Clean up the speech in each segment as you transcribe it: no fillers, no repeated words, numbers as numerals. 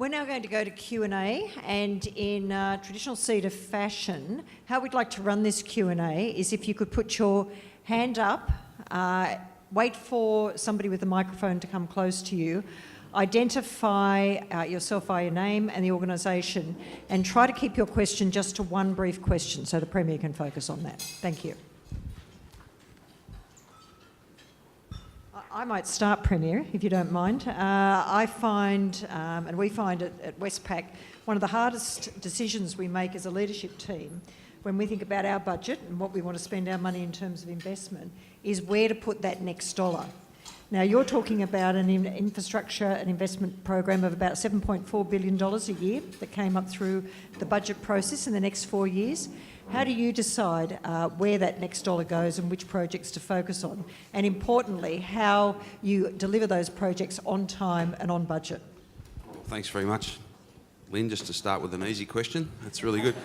We're now going to go to Q&A, and in traditional CEDA fashion, how we'd like to run this Q&A is if you could put your hand up, wait for somebody with a microphone to come close to you, identify yourself by your name and the organisation, and try to keep your question just to one brief question so the Premier can focus on that. Thank you. I might start, Premier, if you don't mind. I find, and we find at Westpac, one of the hardest decisions we make as a leadership team when we think about our budget and what we want to spend our money in terms of investment is where to put that next dollar. Now, you're talking about an infrastructure and investment program of about $7.4 billion a year that came up through the budget process in the next 4 years. How do you decide where that next dollar goes and which projects to focus on? And importantly, how you deliver those projects on time and on budget? Thanks very much, Lynn. Just to start with an easy question. That's really good.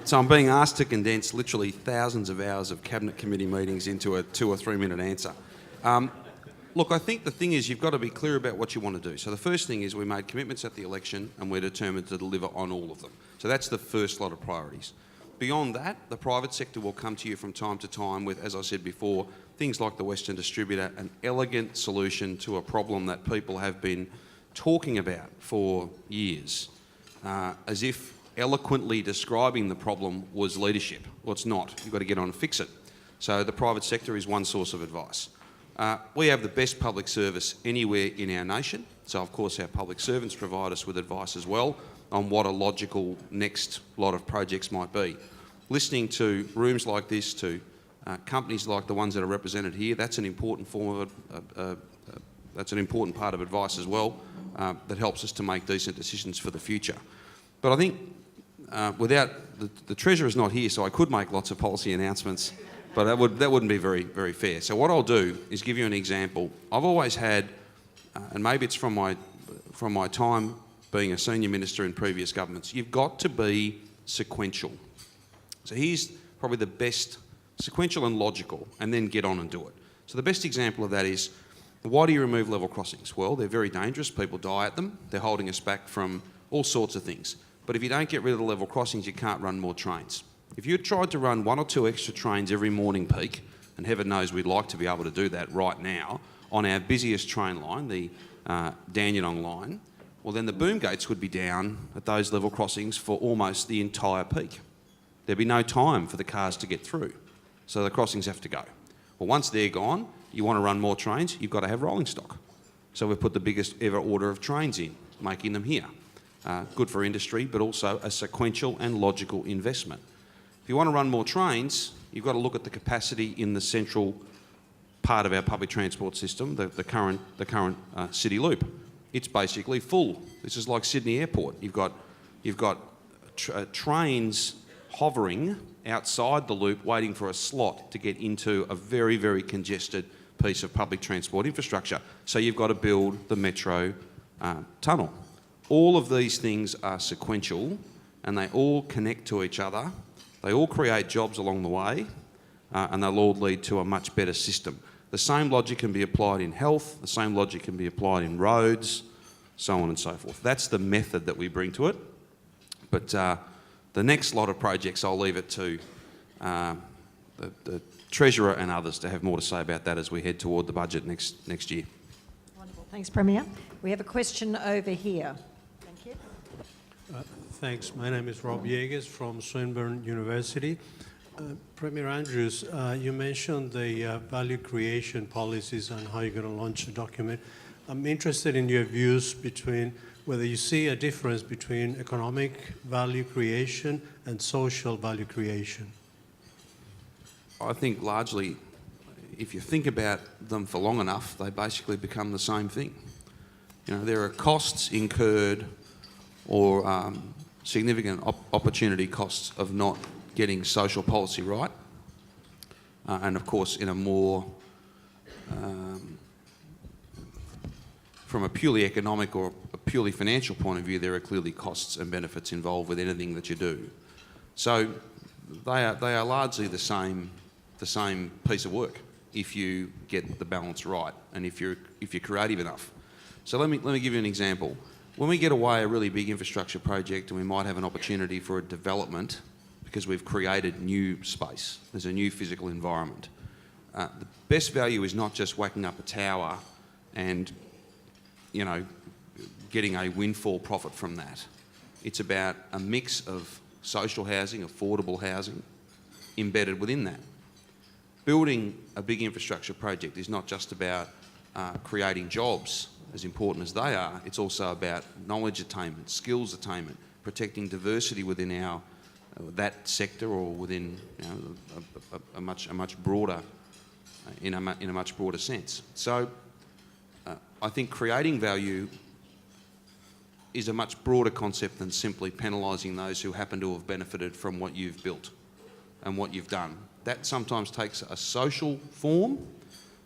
So I'm being asked to condense literally thousands of hours of Cabinet Committee meetings into a 2 or 3 minute answer. Look, I think the thing is you've got to be clear about what you want to do. So the first thing is we made commitments at the election and we're determined to deliver on all of them. So that's the first lot of priorities. Beyond that, the private sector will come to you from time to time with, as I said before, things like the Western Distributor, an elegant solution to a problem that people have been talking about for years, as if eloquently describing the problem was leadership. Well, it's not. You've got to get on and fix it. So the private sector is one source of advice. We have the best public service anywhere in our nation. So, of course, our public servants provide us with advice as well on what a logical next lot of projects might be. Listening to rooms like this, to companies like the ones that are represented here, that's an important form of that's an important part of advice as well that helps us to make decent decisions for the future. But I think without the Treasurer's not here, so I could make lots of policy announcements, but that wouldn't be very fair. So what I'll do is give you an example. I've always had, and maybe it's from my time being a senior minister in previous governments, you've got to be sequential. So here's probably the best, sequential and logical, and then get on and do it. So the best example of that is, why do you remove level crossings? Well, they're very dangerous. People die at them. They're holding us back from all sorts of things. But if you don't get rid of the level crossings, you can't run more trains. If you tried to run 1 or 2 extra trains every morning peak, and heaven knows we'd like to be able to do that right now, on our busiest train line, the Dandenong line, well then the boom gates would be down at those level crossings for almost the entire peak. There'd be no time for the cars to get through, so the crossings have to go. Well, once they're gone, you want to run more trains, you've got to have rolling stock. So we've put the biggest ever order of trains in, making them here. Good for industry, but also a sequential and logical investment. If you want to run more trains, you've got to look at the capacity in the central part of our public transport system, the current city loop. It's basically full. This is like Sydney Airport. You've got trains hovering outside the loop waiting for a slot to get into a very congested piece of public transport infrastructure. So you've got to build the metro tunnel. All of these things are sequential and they all connect to each other. They all create jobs along the way and they'll all lead to a much better system. The same logic can be applied in health, the same logic can be applied in roads, so on and so forth. That's the method that we bring to it. But the next lot of projects, I'll leave it to the Treasurer and others to have more to say about that as we head toward the budget next year. Wonderful. Thanks, Premier. We have a question over here. Thank you. Thanks. My name is Rob Yeagers from Swinburne University. Premier Andrews, you mentioned the value creation policies and how you're going to launch a document. I'm interested in your views between whether you see a difference between economic value creation and social value creation. I think largely, if you think about them for long enough, they basically become the same thing. You know, there are costs incurred or significant opportunity costs of not getting social policy right. And of course, in a more, from a purely economic or a purely financial point of view, there are clearly costs and benefits involved with anything that you do. So they are largely the same piece of work if you get the balance right and if you're creative enough. So let me give you an example. when we get away a really big infrastructure project and we might have an opportunity for a development because we've created new space, there's a new physical environment. The best value is not just whacking up a tower and, you know, getting a windfall profit from that. It's about a mix of social housing, affordable housing, embedded within that. Building a big infrastructure project is not just about creating jobs, as important as they are. It's also about knowledge attainment, skills attainment, protecting diversity within our that sector, or within, you know, a much broader, in a much broader sense. So I think creating value is a much broader concept than simply penalising those who happen to have benefited from what you've built and what you've done. That sometimes takes a social form.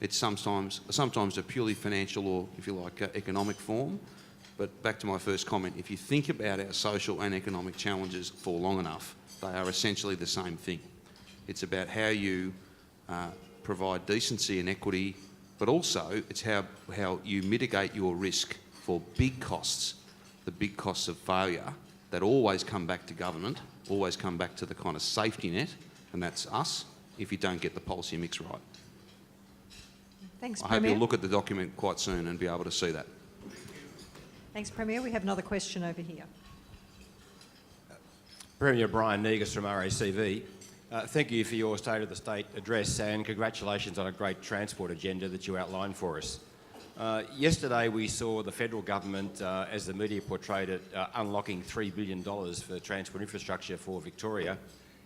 It's sometimes a purely financial, or, if you like, economic form. But back to my first comment, if you think about our social and economic challenges for long enough, they are essentially the same thing. It's about how you provide decency and equity, but also it's how you mitigate your risk for big costs, the big costs of failure that always come back to government, always come back to the kind of safety net, and that's us, if you don't get the policy mix right. Thanks, I Premier. hope you'll look at the document quite soon and be able to see that. Thanks, Premier. We have another question over here. Premier Brian Negus from RACV. Thank you for your State of the State address, and congratulations on a great transport agenda that you outlined for us. Yesterday we saw the federal government, as the media portrayed it, unlocking $3 billion for transport infrastructure for Victoria,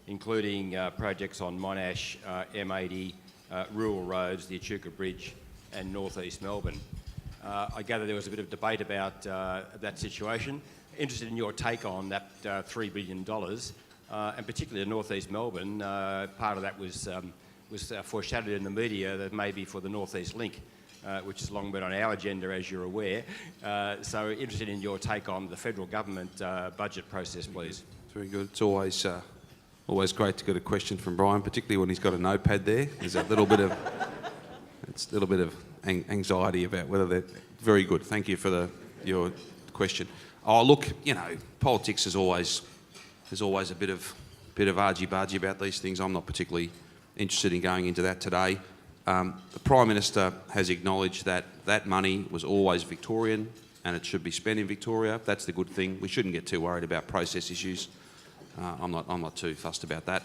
including projects on Monash, M80, rural roads, the Echuca Bridge and North East Melbourne. I gather there was a bit of debate about that situation. Interested in your take on that $3 billion, and particularly in North East Melbourne. Part of that was foreshadowed in the media that maybe for the North East Link, which has long been on our agenda, as you're aware. So interested in your take on the federal government budget process, please. Very good. It's always great to get a question from Brian, particularly when he's got a notepad there. There's a little bit of anxiety about whether they're very good. Thank you for your question. Oh, look, you know, politics is always a bit of argy-bargy about these things. I'm not particularly interested in going into that today. The Prime Minister has acknowledged that that money was always Victorian and it should be spent in Victoria. That's the good thing. We shouldn't get too worried about process issues. I'm not too fussed about that.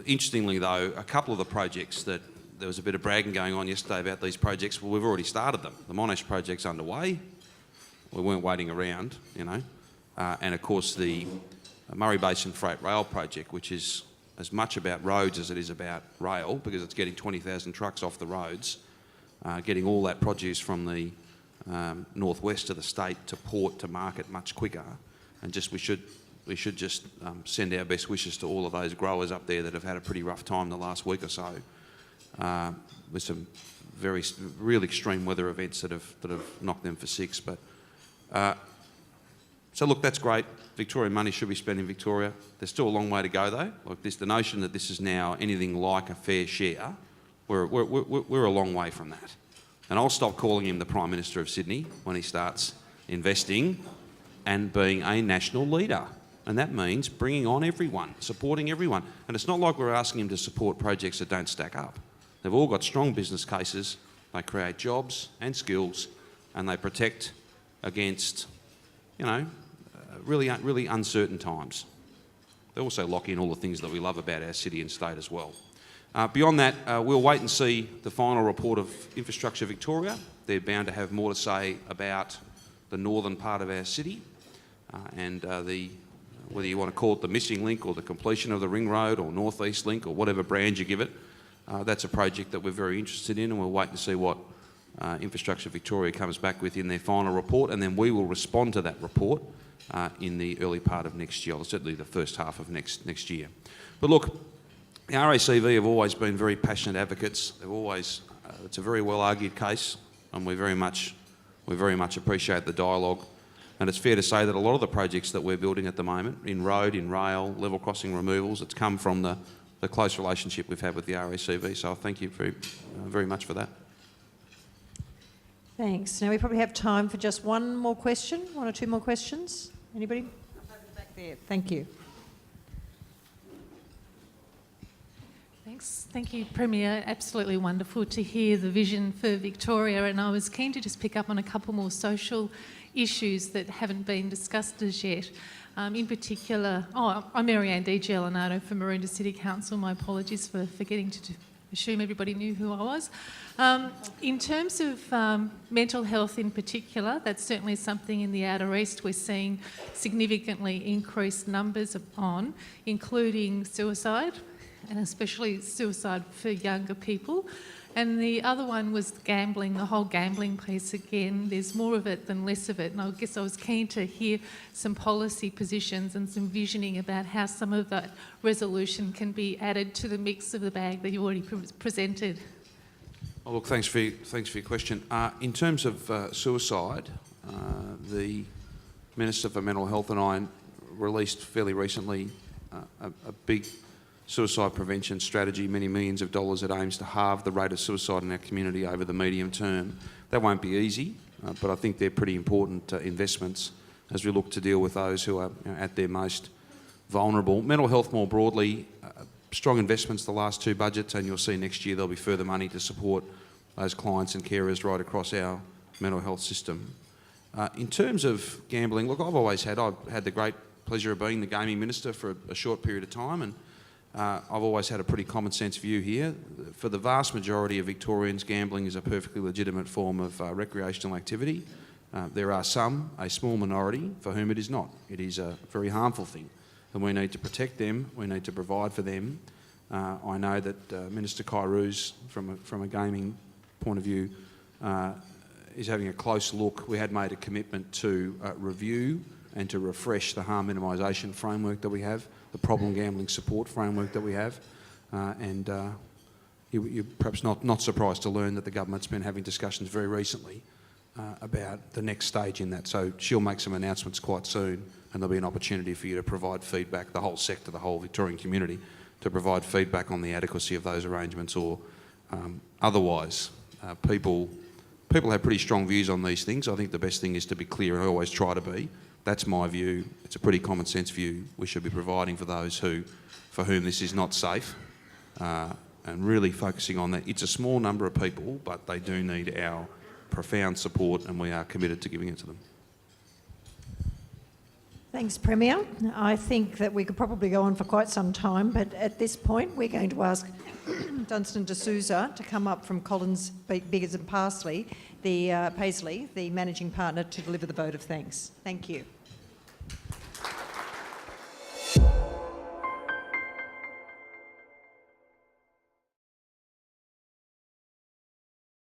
Interestingly, though, a couple of the projects that there was a bit of bragging going on yesterday about these projects, well, we've already started them. The Monash project's underway. We weren't waiting around, you know. And of course the Murray Basin Freight Rail project, which is as much about roads as it is about rail, because it's getting 20,000 trucks off the roads, getting all that produce from the northwest of the state to port to market much quicker. And we should just send our best wishes to all of those growers up there that have had a pretty rough time the last week or so, with some real extreme weather events that have knocked them for six. But so look, that's great. Victorian money should be spent in Victoria. There's still a long way to go, though. Like the notion that this is now anything like a fair share, we're a long way from that. And I'll stop calling him the Prime Minister of Sydney when he starts investing and being a national leader. And that means bringing on everyone, supporting everyone. And it's not like we're asking him to support projects that don't stack up. They've all got strong business cases. They create jobs and skills, and they protect against, you know, really uncertain times. They also lock in all the things that we love about our city and state as well. Beyond that, we'll wait and see the final report of Infrastructure Victoria. They're bound to have more to say about the northern part of our city and whether you want to call it the missing link or the completion of the ring road or North East Link or whatever brand you give it. That's a project that we're very interested in, and we'll wait to see what Infrastructure Victoria comes back with in their final report, and then we will respond to that report in the early part of next year, or certainly the first half of next year. But look, the RACV have always been very passionate advocates. They've always, it's a very well argued case, and we very much appreciate the dialogue. And it's fair to say that a lot of the projects that we're building at the moment, in road, in rail, level crossing removals, it's come from the close relationship we've had with the RACV. So I thank you very much for that. Thanks. Now we probably have time for just one more question, one or two more questions. Anybody? Back there. Thank you. Thanks. Thank you, Premier. Absolutely wonderful to hear the vision for Victoria, and I was keen to just pick up on a couple more social issues that haven't been discussed as yet. In particular, I'm Marianne D. Giolinato from Maroondah City Council. My apologies for forgetting to assume everybody knew who I was. In terms of mental health in particular, that's certainly something in the Outer East we're seeing significantly increased numbers on, including suicide, and especially suicide for younger people. And the other one was gambling, the whole gambling piece again. There's more of it than less of it. And I guess I was keen to hear some policy positions and some visioning about how some of that resolution can be added to the mix of the bag that you already presented. Oh, look, thanks for your question. In terms of suicide, the Minister for Mental Health and I released fairly recently a big suicide prevention strategy, many millions of dollars that aims to halve the rate of suicide in our community over the medium term. That won't be easy, but I think they're pretty important investments as we look to deal with those who are at their most vulnerable. Mental health more broadly, strong investments the last two budgets, and you'll see next year there'll be further money to support those clients and carers right across our mental health system. In terms of gambling, look, I've had the great pleasure of being the gaming minister for a short period of time, and I've always had a pretty common sense view here. For the vast majority of Victorians, gambling is a perfectly legitimate form of recreational activity. There are some, a small minority, for whom it is not. It is a very harmful thing, and we need to protect them, we need to provide for them. I know that Minister Kairou's, from a gaming point of view, is having a close look. We had made a commitment to review and to refresh the harm minimisation framework that we have, the problem gambling support framework that we have, and you're perhaps not surprised to learn that the government's been having discussions very recently about the next stage in that. So she'll make some announcements quite soon, and there'll be an opportunity for you to provide feedback, the whole sector, the whole Victorian community, to provide feedback on the adequacy of those arrangements or otherwise. People have pretty strong views on these things. I think the best thing is to be clear, and I always try to be. That's my view. It's a pretty common sense view. We should be providing for those for whom this is not safe, and really focusing on that. It's a small number of people, but they do need our profound support, and we are committed to giving it to them. Thanks, Premier. I think that we could probably go on for quite some time, but at this point we're going to ask Dunstan D'Souza to come up from Collins, Biggers and Paisley, the Managing Partner, to deliver the vote of thanks. Thank you.